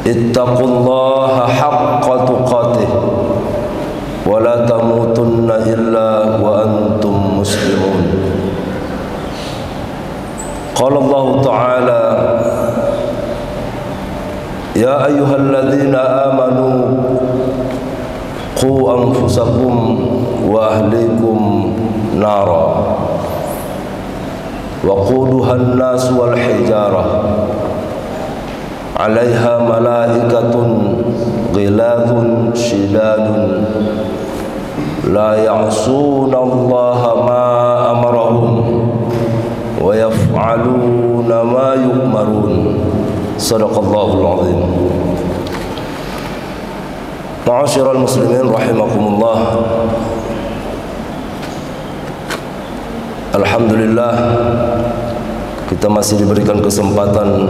ittaqullaha haqqa tuqatih wa la tamutunna illa wa antum muslimun. Qala Allah Ta'ala, ya ayyuhalladzina amanu qu anfusakum wa ahlikum nara waquduha an-nas wal hijarah 'alaiha malaikatun ghiladun shidadun la ya'suna Allaha ma amarahum wa yaf'aluna ma yu'marun. Sadaqallahul azim. Ma'asyiral muslimin rahimakumullah. Alhamdulillah, kita masih diberikan kesempatan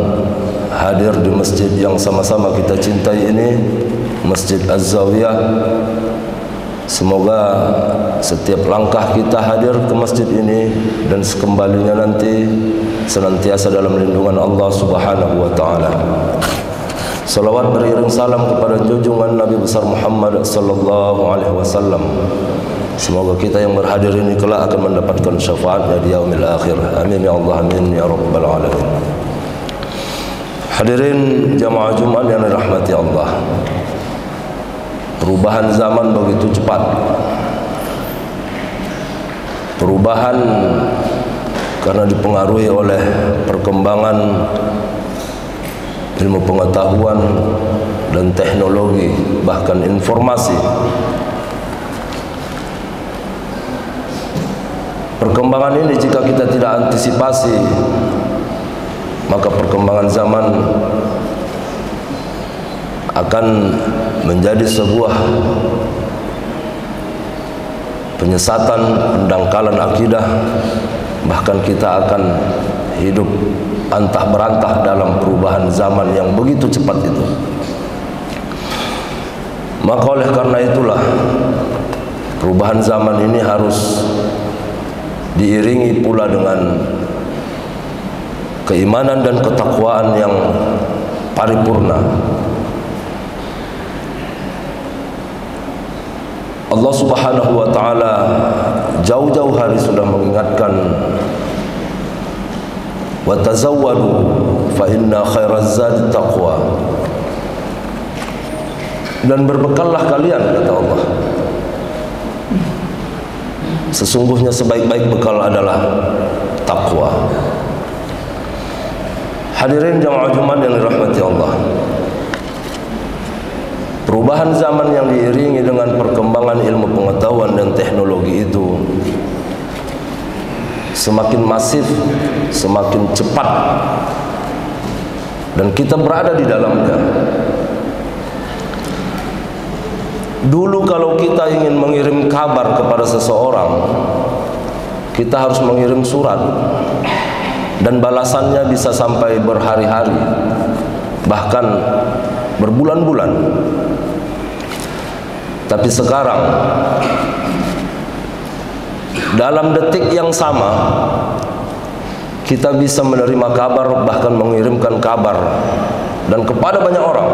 hadir di masjid yang sama-sama kita cintai ini, Masjid Az-Zawiyah. Semoga setiap langkah kita hadir ke masjid ini dan sekembalinya nanti senantiasa dalam lindungan Allah Subhanahu wa Ta'ala. Salawat beriring salam kepada junjungan Nabi besar Muhammad sallallahu alaihi wasallam. Semoga kita yang berhadir ini kelak akan mendapatkan syafaatnya di yaumil akhir. Amin ya Allah, amin ya rabbal alamin. Hadirin jamaah Jumat yang dirahmati Allah. Perubahan zaman begitu cepat. Perubahan karena dipengaruhi oleh perkembangan ilmu pengetahuan dan teknologi, bahkan informasi. Perkembangan ini jika kita tidak antisipasi, maka perkembangan zaman akan menjadi sebuah penyesatan, pendangkalan akidah, bahkan kita akan hidup antah berantah dalam perubahan zaman yang begitu cepat itu. Maka oleh karena itulah perubahan zaman ini harus diiringi pula dengan keimanan dan ketakwaan yang paripurna. Allah Subhanahu wa Ta'ala jauh-jauh hari sudah mengingatkan, wa tazawwadu fa inna khairaz zadi taqwa, dan berbekallah kalian, kata Allah, sesungguhnya sebaik-baik bekal adalah takwa. Hadirin jamaah Jumat yang dirahmati Allah, perubahan zaman yang diiringi dengan perkembangan ilmu pengetahuan dan teknologi itu semakin masif, semakin cepat, dan kita berada di dalamnya. Dulu kalau kita ingin mengirim kabar kepada seseorang, kita harus mengirim surat, dan balasannya bisa sampai berhari-hari, bahkan berbulan-bulan. Tapi sekarang dalam detik yang sama kita bisa menerima kabar, bahkan mengirimkan kabar, dan kepada banyak orang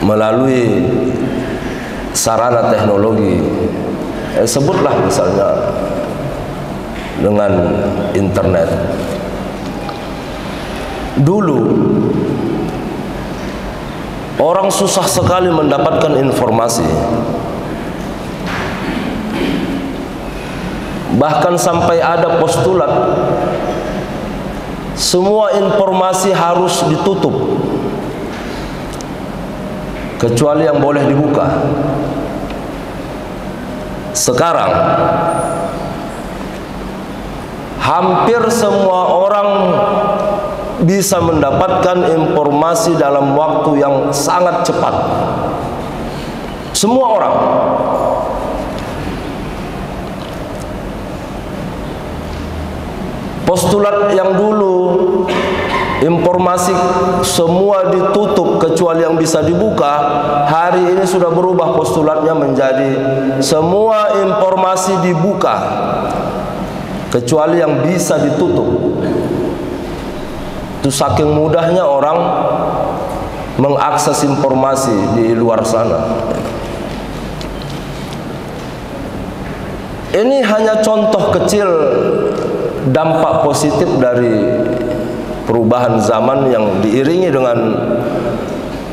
melalui sarana teknologi, sebutlah misalnya dengan internet. Dulu orang susah sekali mendapatkan informasi, bahkan sampai ada postulat semua informasi harus ditutup kecuali yang boleh dibuka. Sekarang hampir semua orang bisa mendapatkan informasi dalam waktu yang sangat cepat. Semua orang. Postulat yang dulu informasi semua ditutup kecuali yang bisa dibuka, hari ini sudah berubah postulatnya menjadi semua informasi dibuka kecuali yang bisa ditutup. Itu saking mudahnya orang mengakses informasi di luar sana. Ini hanya contoh kecil dampak positif dari perubahan zaman yang diiringi dengan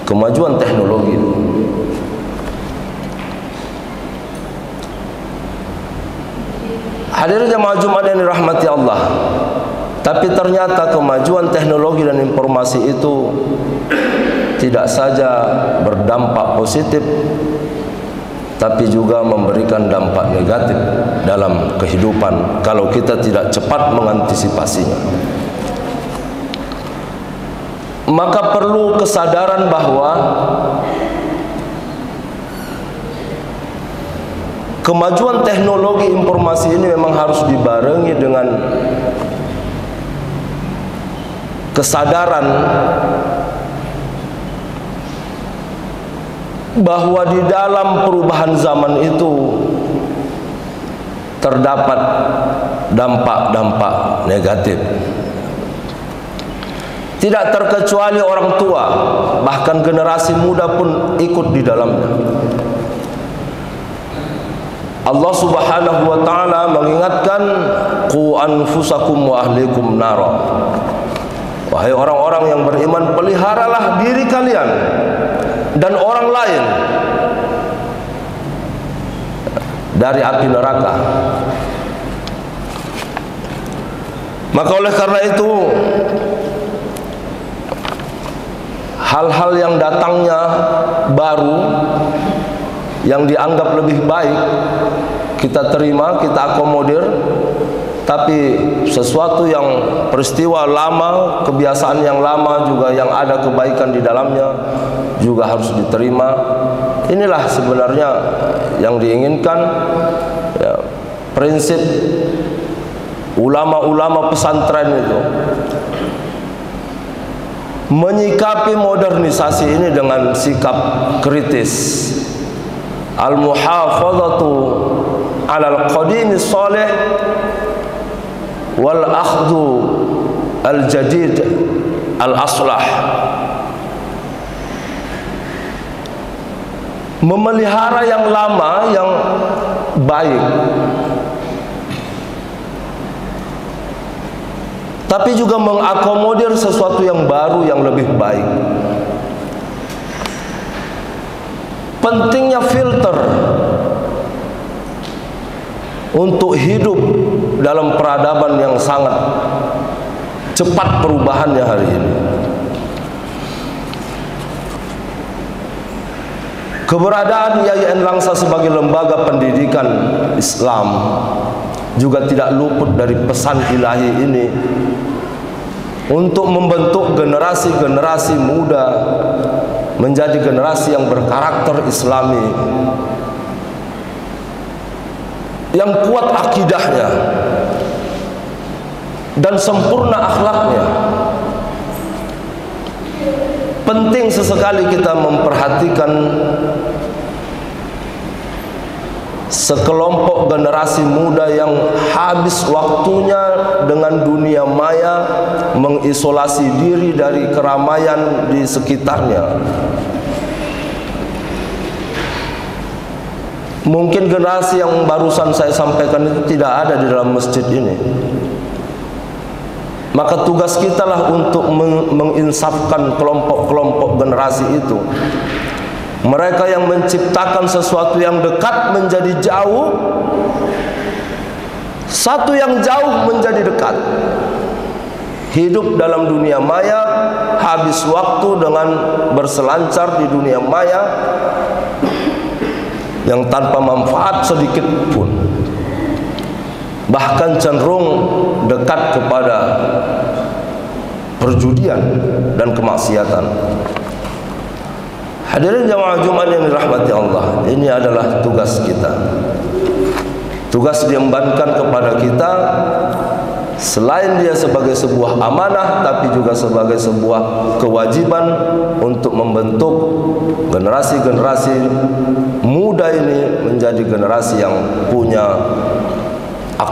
kemajuan teknologi. Hadirin jamaah Jumat yang dirahmati Allah, tapi ternyata kemajuan teknologi dan informasi itu tidak saja berdampak positif, tapi juga memberikan dampak negatif dalam kehidupan kalau kita tidak cepat mengantisipasinya. Maka perlu kesadaran bahwa kemajuan teknologi informasi ini memang harus dibarengi dengan kesadaran bahwa di dalam perubahan zaman itu terdapat dampak-dampak negatif. Tidak terkecuali orang tua, bahkan generasi muda pun ikut di dalamnya. Allah Subhanahu wa taala mengingatkan, qu anfusakum wa ahlikum nara. Wahai orang-orang yang beriman, peliharalah diri kalian dan orang lain dari api neraka. Maka oleh karena itu, hal-hal yang datangnya baru yang dianggap lebih baik kita terima, kita akomodir. Tapi sesuatu yang peristiwa lama, kebiasaan yang lama juga yang ada kebaikan di dalamnya juga harus diterima. Inilah sebenarnya yang diinginkan, ya, prinsip ulama-ulama pesantren itu, menyikapi modernisasi ini dengan sikap kritis. Al-muhafazatu 'alal qadimi shalih wal akhdhu al-jadid al-aslah. Memelihara yang lama yang baik, tapi juga mengakomodir sesuatu yang baru yang lebih baik. Pentingnya filter untuk hidup dalam peradaban yang sangat cepat perubahannya hari ini. Keberadaan Yayasan Langsa sebagai lembaga pendidikan Islam juga tidak luput dari pesan ilahi ini untuk membentuk generasi-generasi muda menjadi generasi yang berkarakter Islami, yang kuat akidahnya dan sempurna akhlaknya. Penting sesekali kita memperhatikan sekelompok generasi muda yang habis waktunya dengan dunia maya, mengisolasi diri dari keramaian di sekitarnya. Mungkin generasi yang barusan saya sampaikan itu tidak ada di dalam masjid ini. Maka tugas kita lah untuk menginsafkan kelompok-kelompok generasi itu. Mereka yang menciptakan sesuatu yang dekat menjadi jauh, satu yang jauh menjadi dekat. Hidup dalam dunia maya, habis waktu dengan berselancar di dunia maya yang tanpa manfaat sedikit pun, bahkan cenderung dekat kepada perjudian dan kemaksiatan. Hadirin jamaah Jumat yang dirahmati Allah, ini adalah tugas kita. Tugas diembankan kepada kita, selain dia sebagai sebuah amanah, tapi juga sebagai sebuah kewajiban untuk membentuk generasi-generasi muda ini menjadi generasi yang punya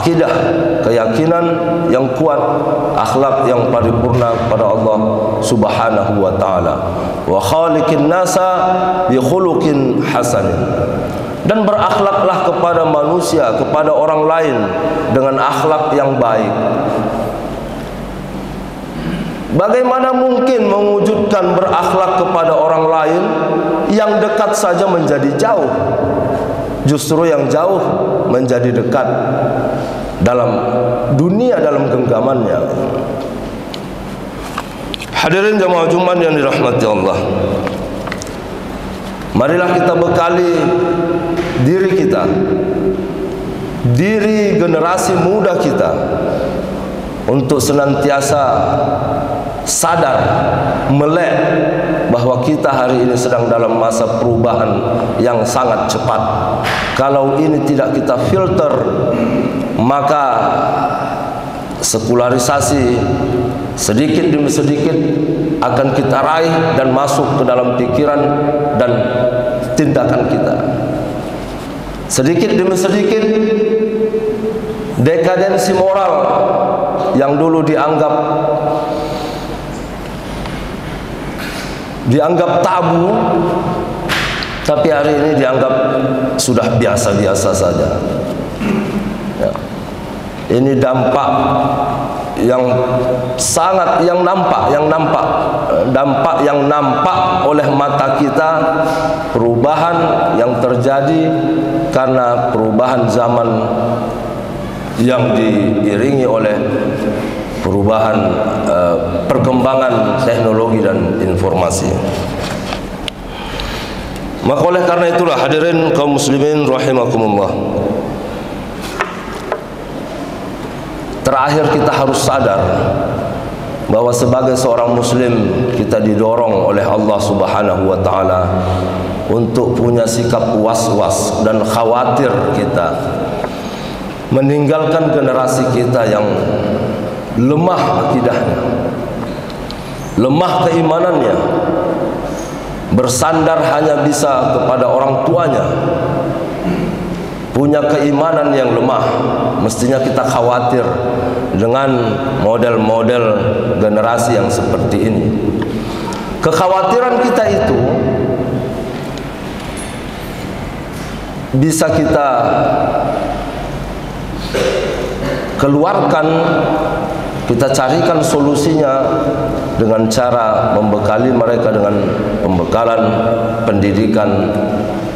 akidah, keyakinan yang kuat, akhlak yang paripurna kepada Allah Subhanahu wa taala. Wa khaliqin nasa bi khuluqin hasanin. Dan berakhlaklah kepada manusia, kepada orang lain dengan akhlak yang baik. Bagaimana mungkin mewujudkan berakhlak kepada orang lain yang dekat saja menjadi jauh? Justru yang jauh menjadi dekat dalam dunia, dalam genggamannya. Hadirin jamaah Jumat yang dirahmati Allah, marilah kita bekali diri kita, diri generasi muda kita, untuk senantiasa sadar, melek bahwa kita hari ini sedang dalam masa perubahan yang sangat cepat. Kalau ini tidak kita filter, maka sekularisasi sedikit demi sedikit akan kita raih dan masuk ke dalam pikiran dan tindakan kita. Sedikit demi sedikit dekadensi moral yang dulu dianggap tabu, tapi hari ini dianggap sudah biasa-biasa saja. Ya. Ini dampak yang sangat dampak yang nampak oleh mata kita, perubahan yang terjadi karena perubahan zaman yang diiringi oleh perubahan perkembangan teknologi dan informasi. Maka oleh karena itulah hadirin kaum muslimin rahimakumullah, terakhir kita harus sadar bahwa sebagai seorang muslim kita didorong oleh Allah Subhanahu wa taala untuk punya sikap was-was dan khawatir kita meninggalkan generasi kita yang lemah akidahnya, lemah keimanannya, bersandar hanya bisa kepada orang tuanya, punya keimanan yang lemah. Mestinya kita khawatir dengan model-model generasi yang seperti ini. Kekhawatiran kita itu bisa kita keluarkan, kita carikan solusinya dengan cara membekali mereka dengan pembekalan pendidikan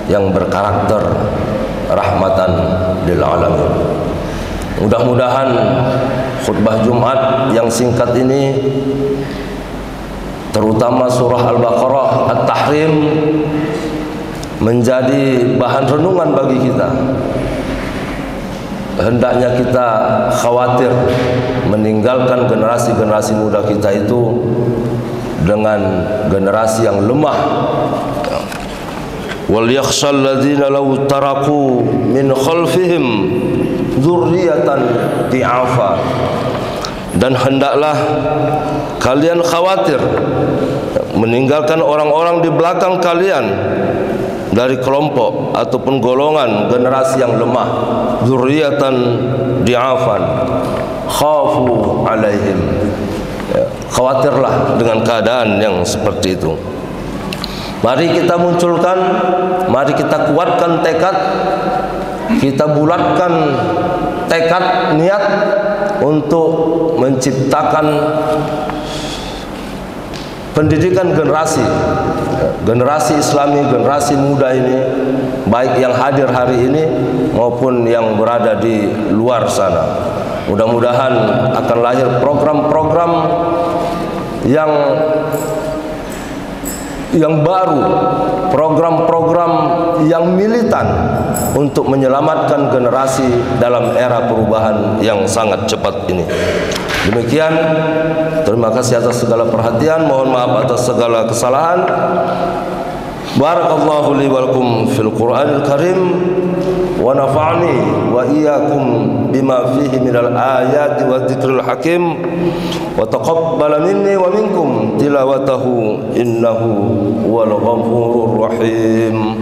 yang berkarakter rahmatan lil alamin. Mudah-mudahan khutbah Jumat yang singkat ini, terutama surah Al-Baqarah At-Tahrim, menjadi bahan renungan bagi kita. Hendaknya kita khawatir meninggalkan generasi-generasi muda kita itu dengan generasi yang lemah. Wal yakhshal ladzina law taraku min khalfihim dzurriyyatan di'afa. Dan hendaklah kalian khawatir meninggalkan orang-orang di belakang kalian dari kelompok ataupun golongan generasi yang lemah, dzurriyyatan di'afan khafu alaihim. Khawatirlah dengan keadaan yang seperti itu. Mari kita munculkan, mari kita kuatkan tekad, kita bulatkan tekad niat untuk menciptakan pendidikan generasi Islami, generasi muda ini, baik yang hadir hari ini maupun yang berada di luar sana. Mudah-mudahan akan lahir program-program yang baru, program-program yang militan untuk menyelamatkan generasi dalam era perubahan yang sangat cepat ini. Demikian, terima kasih atas segala perhatian, mohon maaf atas segala kesalahan. Barakallahu li wa lakum fil Qur'anil Karim wa nafa'ani wa iyyakum bima fihi minal ayati wa dzikril hakim wa taqabbala minni wa minkum tilawatahu innahu huwal ghafurur rahim.